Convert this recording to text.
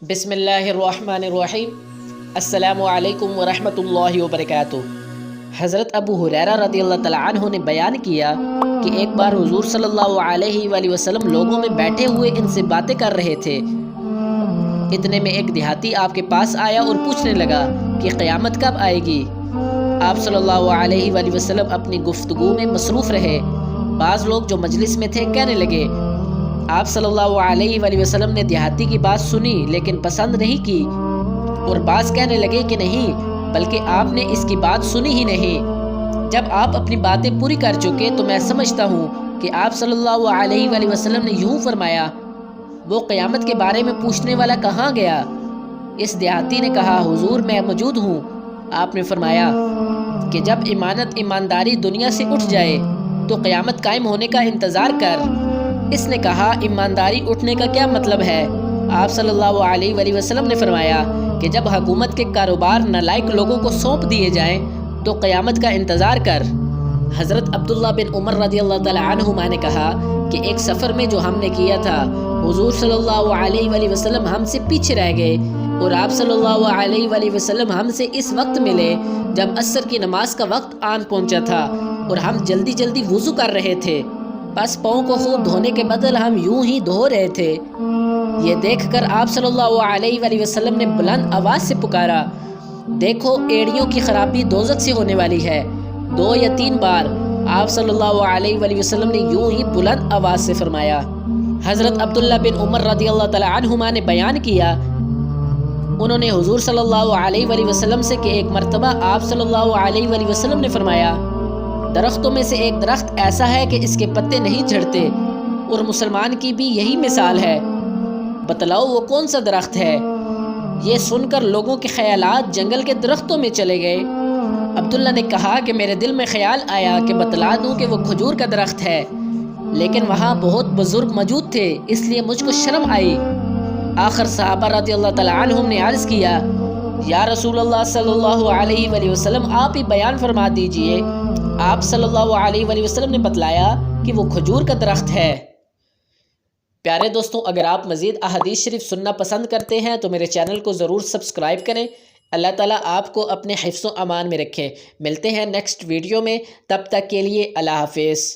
بسم اللہ الرحمن الرحیم۔ السلام علیکم ورحمۃ اللہ وبرکاتہ۔ حضرت ابو ہریرہ رضی اللہ تعالیٰ عنہ نے بیان کیا کہ ایک بار حضور صلی اللہ علیہ وآلہ وسلم لوگوں میں بیٹھے ہوئے ان سے باتیں کر رہے تھے۔ اتنے میں ایک دیہاتی آپ کے پاس آیا اور پوچھنے لگا کہ قیامت کب آئے گی؟ آپ صلی اللہ علیہ وآلہ وسلم اپنی گفتگو میں مصروف رہے۔ بعض لوگ جو مجلس میں تھے کہنے لگے، آپ صلی اللہ علیہ وآلہ وسلم نے دیہاتی کی بات سنی لیکن پسند نہیں کی، اور بعض کہنے لگے کہ نہیں بلکہ آپ نے اس کی بات سنی ہی نہیں۔ جب آپ اپنی باتیں پوری کر چکے تو میں سمجھتا ہوں کہ آپ صلی اللہ علیہ وآلہ وسلم نے یوں فرمایا، وہ قیامت کے بارے میں پوچھنے والا کہاں گیا؟ اس دیہاتی نے کہا، حضور میں موجود ہوں۔ آپ نے فرمایا کہ جب ایمانداری دنیا سے اٹھ جائے تو قیامت قائم ہونے کا انتظار کر۔ اس نے کہا، ایمانداری اٹھنے کا کیا مطلب ہے؟ آپ صلی اللہ علیہ وآلہ وسلم نے فرمایا کہ جب حکومت کے کاروبار نالائق لوگوں کو سونپ دیے جائیں تو قیامت کا انتظار کر۔ حضرت عبداللہ بن عمر رضی اللہ تعالیٰ عنہما نے کہا کہ ایک سفر میں جو ہم نے کیا تھا، حضور صلی اللہ علیہ وآلہ وسلم ہم سے پیچھے رہ گئے اور آپ صلی اللہ علیہ وآلہ وسلم ہم سے اس وقت ملے جب عصر کی نماز کا وقت آن پہنچا تھا اور ہم جلدی جلدی وضو کر رہے تھے، بس پاؤں کو خوب دھونے کے بدل ہم یوں ہی دھو رہے تھے۔ یہ دیکھ کر آپ صلی اللہ علیہ وآلہ وسلم نے بلند آواز سے پکارا، دیکھو ایڑیوں کی خرابی دوزخ سے ہونے والی ہے۔ 2 یا 3 بار آپ صلی اللہ علیہ وآلہ وسلم نے یوں ہی بلند آواز سے فرمایا۔ حضرت عبداللہ بن عمر رضی اللہ تعالیٰ عنہما نے بیان کیا، انہوں نے حضور صلی اللہ علیہ وآلہ وسلم سے کہ ایک مرتبہ آپ صلی اللہ علیہ وآلہ وسلم نے فرمایا، درختوں میں سے ایک درخت ایسا ہے کہ اس کے پتے نہیں جھڑتے، اور مسلمان کی بھی یہی مثال ہے، بتلاؤ وہ کون سا درخت ہے؟ یہ سن کر لوگوں کے خیالات جنگل کے درختوں میں چلے گئے۔ عبداللہ نے کہا کہ میرے دل میں خیال آیا کہ بتلا دوں کہ وہ کھجور کا درخت ہے، لیکن وہاں بہت بزرگ موجود تھے اس لیے مجھ کو شرم آئی۔ آخر صحابہ رضی اللہ تعالیٰ عنہم نے عرض کیا، یا رسول اللہ صلی اللہ علیہ وآلہ وسلم آپ ہی بیان فرما دیجئے۔ آپ صلی اللہ علیہ وآلہ وسلم نے بتلایا کہ وہ کھجور کا درخت ہے۔ پیارے دوستوں، اگر آپ مزید احادیث شریف سننا پسند کرتے ہیں تو میرے چینل کو ضرور سبسکرائب کریں۔ اللہ تعالیٰ آپ کو اپنے حفظ و امان میں رکھے۔ ملتے ہیں نیکسٹ ویڈیو میں، تب تک کے لیے اللہ حافظ۔